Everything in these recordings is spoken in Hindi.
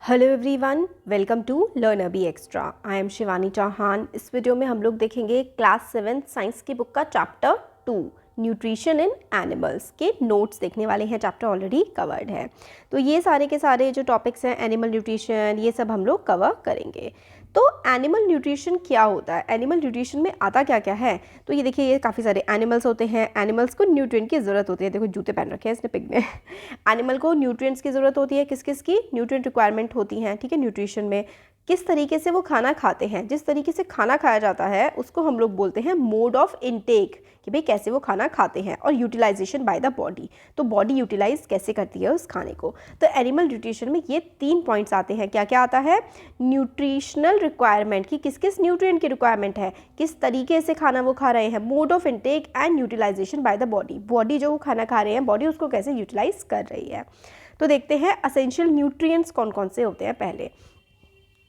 Hello everyone, welcome to learn अभी extra. I am Shivani Chauhan. इस वीडियो में हम लोग देखेंगे क्लास 7 साइंस की बुक का चैप्टर 2 न्यूट्रिशन इन एनिमल्स के नोट्स देखने वाले हैं। चैप्टर ऑलरेडी कवर्ड है, तो ये सारे के सारे जो टॉपिक्स हैं एनिमल न्यूट्रिशन, ये सब हम लोग कवर करेंगे। तो एनिमल न्यूट्रिशन क्या होता है, एनिमल न्यूट्रिशन में आता क्या क्या है। तो ये देखिए, ये काफ़ी सारे एनिमल्स होते हैं। एनिमल्स को न्यूट्रिएंट की ज़रूरत होती है। देखो जूते पहन रखे हैं इसने पिग ने। एनिमल को न्यूट्रिएंट्स की ज़रूरत होती है। किस किस की न्यूट्रिएंट रिक्वायरमेंट होती हैं, ठीक है। न्यूट्रिशन में किस तरीके से वो खाना खाते हैं, जिस तरीके से खाना खाया जाता है उसको हम लोग बोलते हैं मोड ऑफ इनटेक, कि भाई कैसे वो खाना खाते हैं। और यूटिलाइजेशन बाय द बॉडी, तो बॉडी यूटिलाइज कैसे करती है उस खाने को। तो एनिमल न्यूट्रिशन में ये 3 पॉइंट्स आते हैं। क्या क्या आता है? न्यूट्रिशनल रिक्वायरमेंट, कि किस किस न्यूट्रिएंट की रिक्वायरमेंट है, किस तरीके से खाना वो खा रहे हैं। Mode of intake and utilization by the body, body जो खाना खा रहे हैं बॉडी उसको कैसे यूटिलाइज कर रही है। तो देखते हैं असेंशियल न्यूट्रिएंट्स कौन कौन से होते हैं पहले।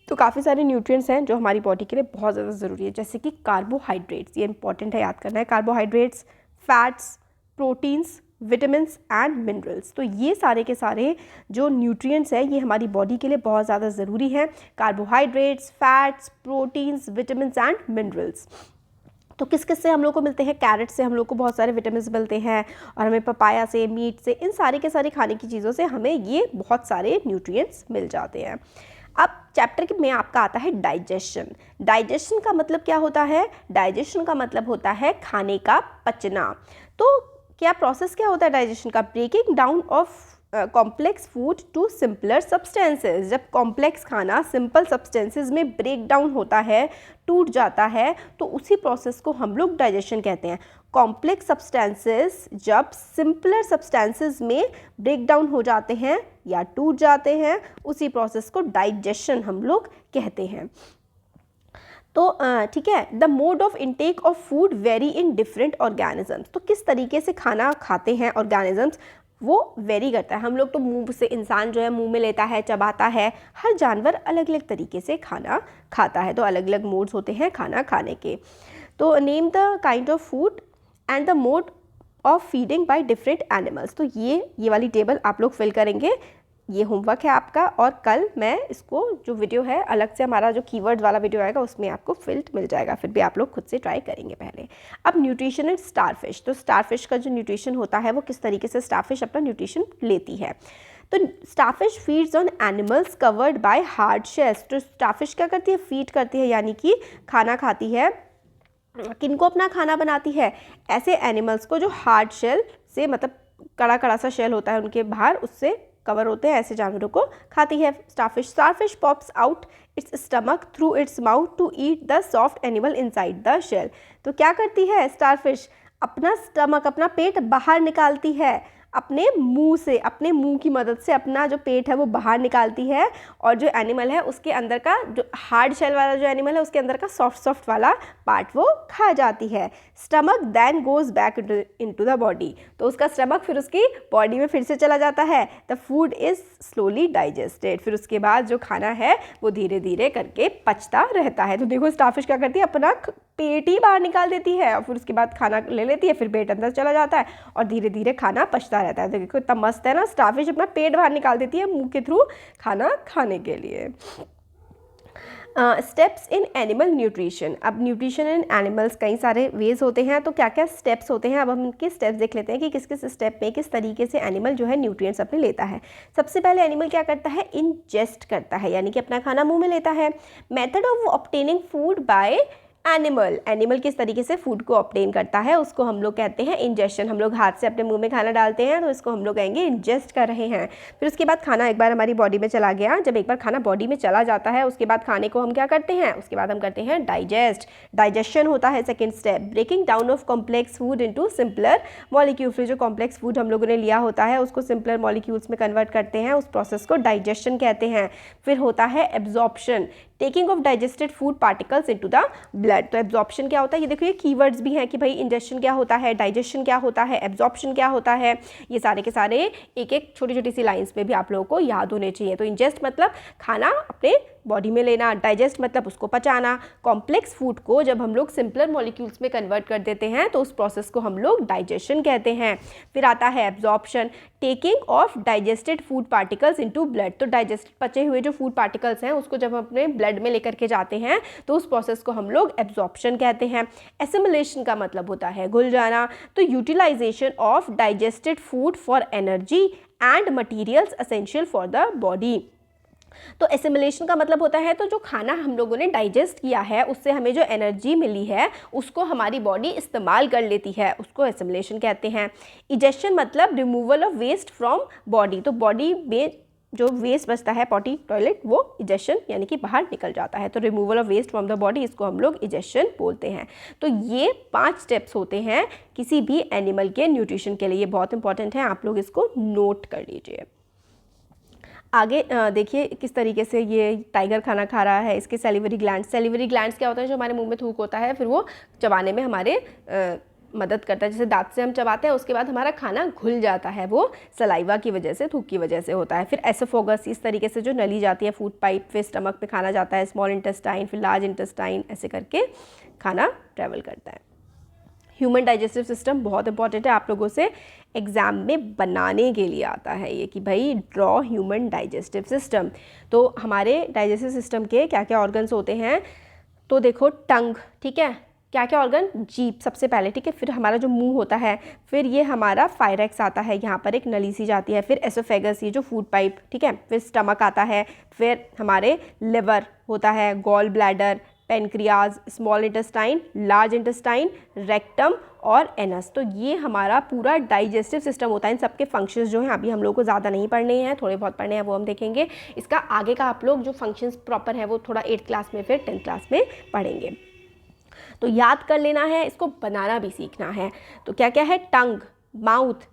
तो काफ़ी सारे न्यूट्रिएंट्स हैं जो हमारी बॉडी के लिए बहुत ज़्यादा ज़रूरी है, जैसे कि कार्बोहाइड्रेट्स, ये इंपॉर्टेंट है, याद करना है। Carbohydrates, fats, proteins, vitamins and minerals. तो ये सारे के सारे जो न्यूट्रिएंट्स हैं ये हमारी बॉडी के लिए बहुत ज़्यादा ज़रूरी हैं। Carbohydrates, fats, proteins, vitamins and minerals. तो किस किस से हम लोग को मिलते हैं? कैरेट से हम लोग को बहुत सारे विटामिन्स मिलते हैं, और हमें पपाया से, मीट से, इन सारे के सारे खाने की चीज़ों से हमें ये बहुत सारे न्यूट्रिएंट्स मिल जाते हैं। अब चैप्टर में आपका आता है डाइजेशन। डाइजेशन का मतलब क्या होता है? डाइजेशन का मतलब होता है खाने का पचना। तो क्या प्रोसेस क्या होता है डाइजेशन का? Breaking down of complex food to simpler substances. जब कॉम्प्लेक्स खाना सिंपल सब्सटेंसेस में ब्रेक डाउन होता है, टूट जाता है, तो उसी प्रोसेस को हम लोग डाइजेशन कहते हैं। कॉम्प्लेक्स सब्सटेंसेस जब सिंपलर सब्सटेंसेस में ब्रेक डाउन हो जाते हैं या टूट जाते हैं, उसी प्रोसेस को डाइजेशन हम लोग कहते हैं। तो ठीक है। The mode of intake of food very in different organisms. तो किस तरीके से खाना खाते हैं ऑर्गेनिजम्स, वो वेरी करता है। हम लोग तो मुंह से, इंसान जो है मुंह में लेता है, चबाता है। हर जानवर अलग अलग तरीके से खाना खाता है, तो अलग अलग मोड्स होते हैं खाना खाने के। तो name the kind of food and the mode of feeding by different animals. तो ये वाली टेबल आप लोग फिल करेंगे, ये होमवर्क है आपका। और कल मैं इसको, जो वीडियो है अलग से हमारा जो कीवर्ड वाला वीडियो आएगा उसमें आपको फिल्ड मिल जाएगा, फिर भी आप लोग खुद से ट्राई करेंगे पहले। अब न्यूट्रिशन इन स्टारफिश। तो स्टारफिश का जो न्यूट्रिशन होता है वो किस तरीके से स्टारफिश अपना न्यूट्रिशन लेती है। तो starfish feeds on animals covered by hard shells. तो स्टारफिश क्या करती है? फीड करती है, यानी कि खाना खाती है। किनको अपना खाना बनाती है? ऐसे एनिमल्स को जो हार्ड शेल से, मतलब कड़ा कड़ा सा शेल होता है उनके बाहर, उससे कवर होते हैं, ऐसे जानवरों को खाती है starfish. Starfish pops out its stomach through its mouth to eat the soft animal inside the shell. तो क्या करती है स्टारफिश? अपना स्टमक, अपना पेट बाहर निकालती है अपने मुंह से, अपने मुंह की मदद से अपना जो पेट है वो बाहर निकालती है, और जो एनिमल है उसके अंदर का, जो हार्ड शेल वाला जो एनिमल है उसके अंदर का सॉफ्ट सॉफ्ट वाला पार्ट वो खा जाती है। Stomach then goes back into the body. तो उसका स्टमक फिर उसकी बॉडी में फिर से चला जाता है। The food is slowly digested. फिर उसके बाद जो खाना है वो धीरे धीरे करके पचता रहता है। तो देखो स्टारफिश क्या करती है? अपना पेट ही बाहर निकाल देती है, और फिर उसके बाद खाना ले लेती है, फिर पेट अंदर चला जाता है और धीरे धीरे खाना पचता रहता है। देखो इतना मस्त है ना, स्टारफिश अपना पेट बाहर निकाल देती है मुंह के थ्रू खाना खाने के लिए। Steps in animal nutrition. अब न्यूट्रिशन इन एनिमल्स कई सारे वेज होते हैं, तो क्या क्या स्टेप्स होते हैं, अब हम इनके स्टेप्स देख लेते हैं कि किस किस स्टेप में किस तरीके से एनिमल जो है न्यूट्रिएंट्स अपने लेता है। सबसे पहले एनिमल क्या करता है? इनजेस्ट करता है, यानी कि अपना खाना मुंह में लेता है। Method of obtaining food by animal किस तरीके से फूड को ऑब्टेन करता है उसको हम लोग कहते हैं इंजेशन। हम लोग हाथ से अपने मुंह में खाना डालते हैं, तो इसको हम लोग कहेंगे इंजेस्ट कर रहे हैं। फिर उसके बाद खाना एक बार हमारी बॉडी में चला गया, जब एक बार खाना बॉडी में चला जाता है उसके बाद खाने को हम क्या करते हैं? उसके बाद हम करते हैं डाइजेस्ट। डाइजेशन होता है second step. Breaking down of complex food into simpler molecule. फिर जो कॉम्प्लेक्स फूड हम लोगों ने लिया होता है उसको सिंपलर मॉलिक्यूल्स में कन्वर्ट करते हैं, उस प्रोसेस को डाइजेशन कहते हैं। फिर होता है absorption, taking of digested food particles into the blood. तो एब्जॉर्प्शन क्या होता है? ये देखो ये कीवर्ड्स भी हैं कि भाई इंजेशन क्या होता है, डाइजेशन क्या होता है, एब्जॉर्प्शन क्या होता है। ये सारे के सारे एक एक छोटी छोटी सी लाइंस में भी आप लोगों को याद होने चाहिए। तो इंजेस्ट मतलब खाना अपने बॉडी में लेना, डाइजेस्ट मतलब उसको पचाना। कॉम्प्लेक्स फूड को जब हम लोग सिंपलर मॉलिक्यूल्स में कन्वर्ट कर देते हैं तो उस प्रोसेस को हम लोग डाइजेशन कहते हैं। फिर आता है absorption, taking of digested food particles into blood. तो डाइजेस्ट पचे हुए जो फूड पार्टिकल्स हैं उसको जब हम अपने ब्लड में लेकर के जाते हैं तो उस प्रोसेस को हम लोग एब्जॉर्प्शन कहते हैं। एसिमिलेशन का मतलब होता है घुल जाना। तो utilization of digested food for energy and materials essential for the body. तो एसिमिलेशन का मतलब होता है तो जो खाना हम लोगों ने डाइजेस्ट किया है उससे हमें जो एनर्जी मिली है उसको हमारी बॉडी इस्तेमाल कर लेती है, उसको एसिमिलेशन कहते हैं। इजेशन मतलब removal of waste from body. तो बॉडी में जो वेस्ट बचता है पॉटी टॉयलेट वो इजेशन यानी कि बाहर निकल जाता है। तो removal of waste from the body इसको हम लोग इजेशन बोलते हैं। तो ये 5 स्टेप्स होते हैं किसी भी एनिमल के न्यूट्रिशन के लिए, बहुत इंपॉर्टेंट है, आप लोग इसको नोट कर लीजिए। आगे देखिए किस तरीके से ये टाइगर खाना खा रहा है। इसके सैलिवरी ग्लैंड्स, सैलिवरी ग्लैंड्स क्या होता है, जो हमारे मुंह में थूक होता है फिर वो चबाने में हमारे मदद करता है। जैसे दांत से हम चबाते हैं उसके बाद हमारा खाना घुल जाता है, वो सलाइवा की वजह से, थूक की वजह से होता है। फिर एसोफोगस, इस तरीके से जो नली जाती है फूड पाइप, फिर स्टमक में खाना जाता है, स्मॉल इंटेस्टाइन, फिर लार्ज इंटेस्टाइन, ऐसे करके खाना ट्रैवल करता है। ह्यूमन डाइजेस्टिव सिस्टम बहुत इंपॉर्टेंट है, आप लोगों से एग्जाम में बनाने के लिए आता है ये कि भाई ड्रॉ ह्यूमन डाइजेस्टिव सिस्टम। तो हमारे डाइजेस्टिव सिस्टम के क्या क्या ऑर्गन्स होते हैं, तो देखो टंग, ठीक है, क्या क्या ऑर्गन, जीभ सबसे पहले, ठीक है, फिर हमारा जो मुंह होता है, फिर ये हमारा फायरेक्स आता है, यहाँ पर एक नली सी जाती है, फिर एसोफेगस ये जो फूड पाइप, ठीक है, फिर स्टमक आता है, फिर हमारे लिवर होता है, gall bladder, pancreas, small intestine, large intestine, rectum और एनस। तो ये हमारा पूरा डाइजेस्टिव सिस्टम होता है। इन सबके फंक्शंस जो हैं अभी हम लोग को ज़्यादा नहीं पढ़ने हैं, थोड़े बहुत पढ़ने हैं, वो हम देखेंगे। इसका आगे का आप लोग जो फंक्शंस प्रॉपर है वो थोड़ा 8th क्लास में फिर 10th क्लास में पढ़ेंगे। तो याद कर लेना है, इसको बनाना भी सीखना है। तो क्या क्या है, टंग, माउथ,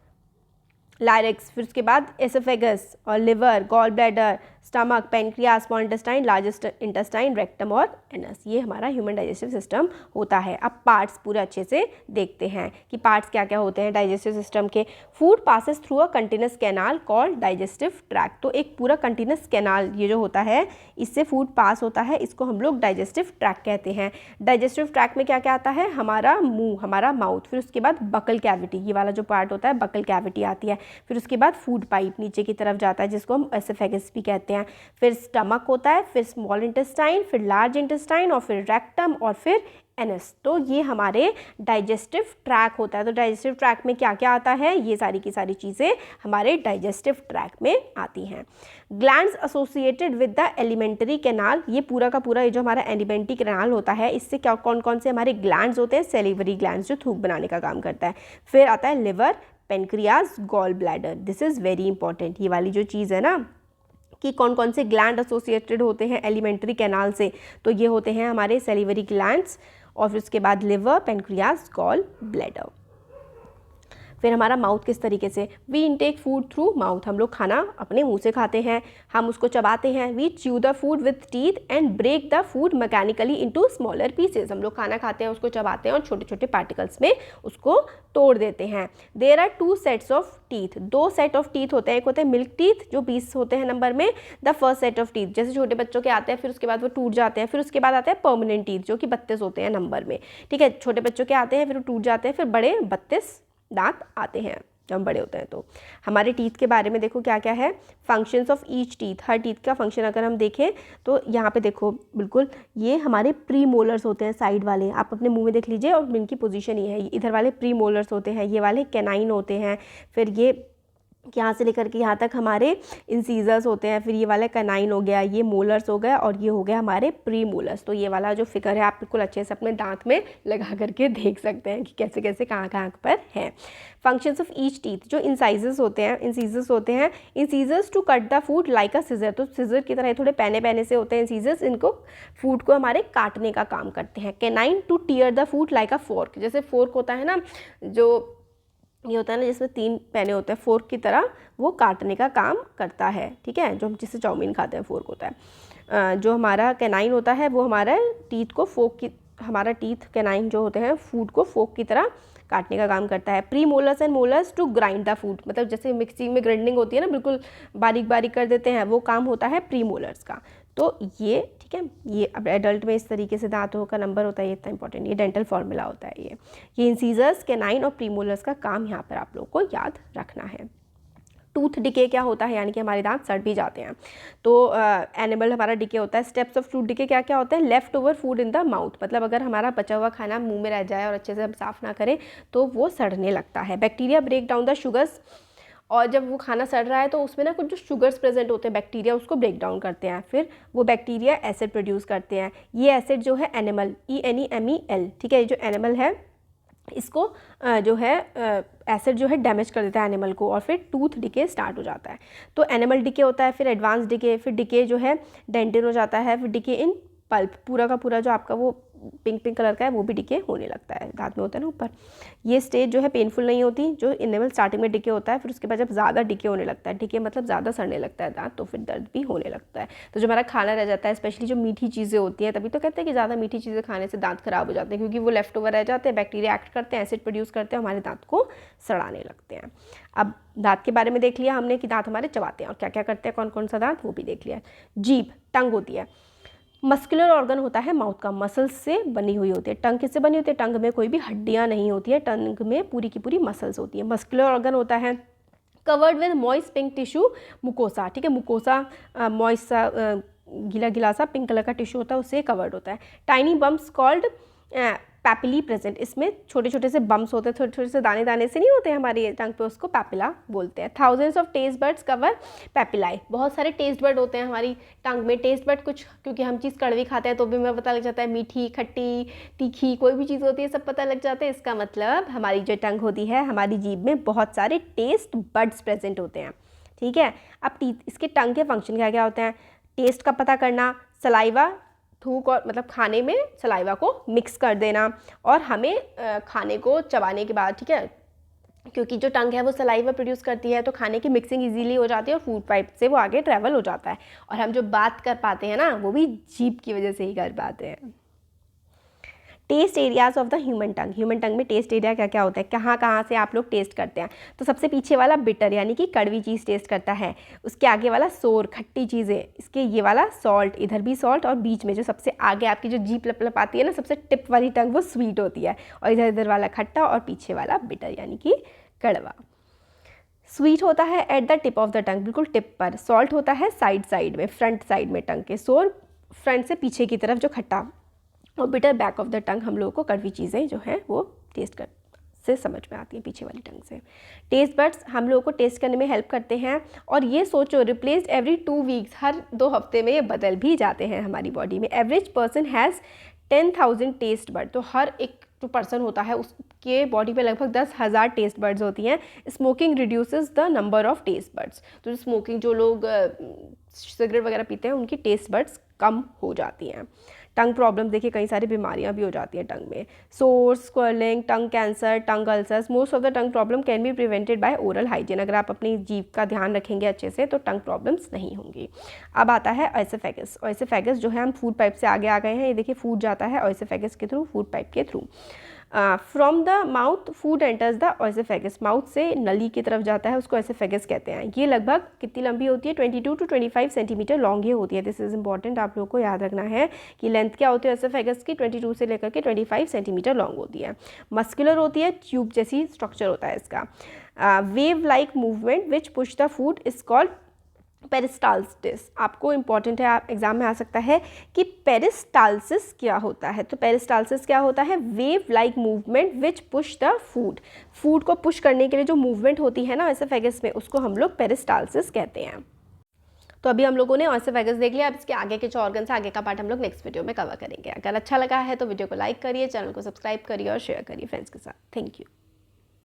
लायरेक्स, फिर उसके बाद एसोफेगस और liver, gall bladder, stomach, pancreas, small intestine, large intestine, rectum और एनस। ये हमारा ह्यूमन डाइजेस्टिव सिस्टम होता है। अब पार्ट्स पूरे अच्छे से देखते हैं कि पार्ट्स क्या क्या होते हैं डाइजेस्टिव सिस्टम के। Food passes through a continuous canal called digestive tract. तो एक पूरा कंटिन्यूस कैनाल ये जो होता है इससे फूड पास होता है, इसको हम लोग डाइजेस्टिव ट्रैक्ट कहते हैं। डाइजेस्टिव ट्रैक्ट में क्या क्या आता है, हमारा मुंह, हमारा माउथ, फिर उसके बाद बकल कैविटी, ये वाला जो पार्ट होता है बकल कैविटी आती है, फिर उसके बाद फूड पाइप नीचे की तरफ जाता है जिसको हम एसोफेगस भी कहते हैं, फिर स्टमक होता है, फिर स्मॉल इंटेस्टाइन, फिर लार्ज इंटेस्टाइन और फिर रेक्टम और फिर एनस। तो ये हमारे डाइजेस्टिव ट्रैक होता है। तो डाइजेस्टिव ट्रैक में क्या क्या आता है, ये सारी की सारी चीज़ें हमारे डाइजेस्टिव ट्रैक में आती हैं। Glands associated with the alimentary canal, ये पूरा का पूरा ये जो हमारा एलिमेंट्री कैनाल होता है इससे क्या कौन कौन से हमारे ग्लैंड्स होते हैं, सेलिवरी ग्लैंड्स जो थूक बनाने का काम करता है। फिर आता है liver, pancreas, gall bladder. This is very important, ये वाली जो चीज़ है ना कि कौन कौन से ग्लैंड एसोसिएटेड होते हैं एलिमेंट्री कैनाल से, तो ये होते हैं हमारे सेलिवरी ग्लैंड्स और फिर उसके बाद लिवर, पेनक्रियाज, गॉल ब्लैडर। फिर हमारा माउथ किस तरीके से, we intake food through mouth, हम लोग खाना अपने मुंह से खाते हैं, हम उसको चबाते हैं। We chew the food with teeth and break the food mechanically into smaller pieces, हम लोग खाना खाते हैं उसको चबाते हैं और छोटे छोटे पार्टिकल्स में उसको तोड़ देते हैं। There are 2 sets of teeth, 2 set of teeth होते हैं, एक होते हैं मिल्क टीथ जो 20 होते हैं नंबर में, the first set of teeth जैसे छोटे बच्चों के आते हैं, फिर उसके बाद वो टूट जाते हैं, फिर उसके बाद आते हैं परमानेंट टीथ जो कि 32 होते हैं नंबर में, ठीक है, छोटे बच्चों के आते हैं फिर वो टूट जाते हैं, फिर बड़े 32 दांत आते हैं जब हम बड़े होते हैं। तो हमारे टीथ के बारे में देखो क्या क्या है, functions of each teeth, her teeth का फंक्शन अगर हम देखें तो यहाँ पे देखो बिल्कुल ये हमारे प्री मोलर्स होते हैं साइड वाले, आप अपने मुंह में देख लीजिए और इनकी पोजीशन ये है, इधर वाले प्री मोलर्स होते हैं, ये वाले कैनाइन होते हैं, फिर ये यहाँ से लेकर के यहाँ तक हमारे इंसीजर्स होते हैं, फिर ये वाला कैनाइन हो गया, ये मोलर्स हो गया और ये हो गया हमारे प्री मोलर्स। तो ये वाला जो फिगर है आप बिल्कुल अच्छे से अपने दांत में लगा करके देख सकते हैं कि कैसे कैसे कहाँ कहाँ पर है। फंक्शंस ऑफ ईच टीथ, जो इंसाइजर्स होते हैं, इंसीजर्स होते हैं, incisors to cut the food like a scissor, तो सिजर की तरह थोड़े पैने पैने से होते हैं इंसीजर्स, इनको फूड को हमारे काटने का काम करते हैं। Canine two tier the food like a fork, जैसे फोर्क होता है ना, जो ये होता है ना जिसमें 3 पैने होते हैं, फोर्क की तरह वो काटने का काम करता है, ठीक है, जो हम जिससे चाउमीन खाते हैं फोर्क होता है। जो हमारा कैनाइन होता है वो हमारा टीथ को फोर्क की, हमारा टीथ कैनाइन जो होते हैं फूड को फोर्क की तरह काटने का काम करता है। Premolars and molars to grind the food, मतलब जैसे मिक्सिंग में ग्राइंडिंग होती है ना, बिल्कुल बारीक बारीक कर देते हैं, वो काम होता है प्री मोलर्स का। तो ये ठीक है, ये अब एडल्ट में इस तरीके से दांतों का नंबर होता है, ये इतना इंपॉर्टेंट, ये डेंटल फॉर्मूला होता है। ये इंसीजर्स, कैनाइन और प्रीमोलर्स का काम यहाँ पर आप लोग को याद रखना है। टूथ डिके क्या होता है, यानी कि हमारे दांत सड़ भी जाते हैं, तो एनिमल हमारा डिके होता है। स्टेप्स ऑफ टूथ डिके क्या क्या होता है, left over food in the mouth, मतलब अगर हमारा बचा हुआ खाना मुंह में रह जाए और अच्छे से हम साफ़ ना करें तो वो सड़ने लगता है। Bacteria break down the sugars, और जब वो खाना सड़ रहा है तो उसमें ना कुछ जो शुगर्स प्रेजेंट होते हैं, बैक्टीरिया उसको ब्रेक डाउन करते हैं, फिर वो बैक्टीरिया एसिड प्रोड्यूस करते हैं। ये एसिड जो है एनिमल, ENEMEL, ठीक है, ये जो एनिमल है इसको जो है एसिड जो है डैमेज कर देता है एनिमल को, और फिर टूथ डिके स्टार्ट हो जाता है। तो एनिमल डिके होता है, फिर एडवांस डिके, फिर डिके जो है डेंटिन हो जाता है, फिर डिके इन पल्प, पूरा का पूरा जो आपका वो पिंक पिंक कलर का है वो भी डिके होने लगता है, दांत में होता है ना ऊपर। ये स्टेज जो है पेनफुल नहीं होती, जो एनिमल स्टार्टिंग में डिके होता है, फिर उसके बाद जब ज़्यादा डिके होने लगता है, डिके मतलब ज़्यादा सड़ने लगता है दांत, तो फिर दर्द भी होने लगता है। तो जो हमारा खाना रह जाता है, स्पेशली जो मीठी चीज़ें होती हैं, तभी तो कहते हैं कि ज़्यादा मीठी चीज़ें खाने से दांत खराब हो जाते हैं, क्योंकि वो लेफ्ट ओवर रह जाते हैं, बैक्टीरिया एक्ट करते हैं, एसिड प्रोड्यूस करते हैं, हमारे दांत को सड़ाने लगते हैं। अब दांत के बारे में देख लिया हमने कि दांत हमारे चबाते हैं और क्या क्या करते हैं, कौन कौन सा दांत, वो भी देख लिया। जीभ, टंग होती है, मस्कुलर ऑर्गन होता है माउथ का, मसल्स से बनी हुई होती है। टंग किससे बनी होती है, टंग में कोई भी हड्डियां नहीं होती है, टंग में पूरी की पूरी मसल्स होती है। मस्कुलर ऑर्गन होता है covered with moist pink tissue, mucosa, ठीक है, मुकोसा मॉइस्ट सा गीला गिला सा पिंक कलर का टिश्यू होता है, उससे कवर्ड होता है। Tiny bumps called papillae present, इसमें छोटे छोटे से बम्प्स होते हैं, छोटे छोटे से दाने दाने से नहीं होते हमारी टंग पे, उसको पैपिला बोलते हैं। Thousands of taste buds cover papillae, बहुत सारे टेस्ट बर्ड होते हैं हमारी टंग में। टेस्ट बर्ड कुछ, क्योंकि हम चीज़ कड़वी खाते हैं तो भी हमें पता लग जाता है, मीठी खट्टी तीखी कोई भी चीज़ होती है सब पता लग जाता है। इसका मतलब हमारी जो टंग होती है, हमारी जीभ में बहुत सारे टेस्ट बर्ड्स प्रेजेंट होते हैं, ठीक है। अब इसके टंग के फंक्शन क्या क्या होते हैं, टेस्ट का पता करना, सलाइवा, थूक और मतलब खाने में सलाइवा को मिक्स कर देना, और हमें खाने को चबाने के बाद, ठीक है, क्योंकि जो टंग है वो सलाइवा प्रोड्यूस करती है, तो खाने की मिक्सिंग इजीली हो जाती है और फूड पाइप से वो आगे ट्रैवल हो जाता है, और हम जो बात कर पाते हैं ना वो भी जीभ की वजह से ही कर पाते हैं। Taste areas of the human tongue, human tongue में टेस्ट एरिया क्या क्या होता है, कहाँ कहाँ से आप लोग टेस्ट करते हैं। तो सबसे पीछे वाला बिटर यानी कि कड़वी चीज़ टेस्ट करता है, उसके आगे वाला सोर खट्टी चीज़ें, इसके ये वाला सॉल्ट, इधर भी सॉल्ट, और बीच में जो सबसे आगे आपकी जो जीभ लप आती है ना, सबसे टिप वाली टंग वो स्वीट होती है, और इधर इधर वाला खट्टा और पीछे वाला बिटर यानी कि कड़वा। स्वीट होता है at the tip of the टंग, बिल्कुल टिप पर। सॉल्ट होता है साइड में, फ्रंट साइड में टंग के। सोर फ्रंट से पीछे की तरफ जो खट्टा, और बिटर बैक ऑफ द टंग, हम लोगों को कड़वी चीज़ें जो हैं वो टेस्ट कर से समझ में आती हैं पीछे वाली टंग से। टेस्ट बड्स हम लोगों को टेस्ट करने में हेल्प करते हैं, और ये सोचो रिप्लेस्ड एवरी 2 वीक्स, हर 2 हफ्ते में ये बदल भी जाते हैं हमारी बॉडी में। Average person has 10,000 taste bud, तो हर एक जो पर्सन होता है उसके बॉडी पे लगभग 10,000 टेस्ट बर्ड्स होती हैं। Smoking reduces the number of taste birds, तो स्मोकिंग जो लोग सिगरेट वगैरह पीते हैं उनकी टेस्ट बर्ड्स कम हो जाती हैं। टंग प्रॉब्लम देखिए, कई सारी बीमारियां भी हो जाती हैं टंग में, सोर्स, स्क्वर्लिंग, tongue cancer, tongue ulcers. Most of the tongue problem can be prevented by oral hygiene, अगर आप अपनी जीभ का ध्यान रखेंगे अच्छे से तो टंग प्रॉब्लम्स नहीं होंगी। अब आता है ऑयसोफेगस, ऑयसोफेगस जो है हम फूड पाइप से आगे आ गए हैं, ये देखिए फूड जाता है ऑयसोफेगस के थ्रू, फूड पाइप के through. From the mouth food enters the oesophagus, mouth से नली की तरफ जाता है, उसको ऑयसोफेगस कहते हैं। ये लगभग कितनी लंबी होती है, 22 to 25 सेंटीमीटर लॉन्ग ये होती है। दिस इज इंपॉर्टेंट, आप लोगों को याद रखना है कि लेंथ क्या होती है ऑयसोफेगस की, 22 से लेकर के 25 सेंटीमीटर लॉन्ग होती है। मस्कुलर होती है, ट्यूब जैसी स्ट्रक्चर होता है इसका। Wave like movement which push the food is called peristalsis. आपको इंपॉर्टेंट है, आप एग्जाम में आ सकता है कि पेरिस्टाल्सिस क्या होता है। तो पेरिस्टाल्सिस क्या होता है, wave like movement which push the food, food को पुश करने के लिए जो मूवमेंट होती है ना ऑयसोफेगस में, उसको हम लोग पेरिस्टाल्सिस कहते हैं। तो अभी हम लोगों ने ऑयसोफेगस देख लिया, अब इसके आगे के जो ऑर्गन से आगे का पार्ट हम लोग नेक्स्ट वीडियो में कवर करेंगे। अगर अच्छा लगा है तो वीडियो को लाइक करिए, चैनल को सब्सक्राइब करिए और शेयर करिए फ्रेंड्स के साथ। Thank you.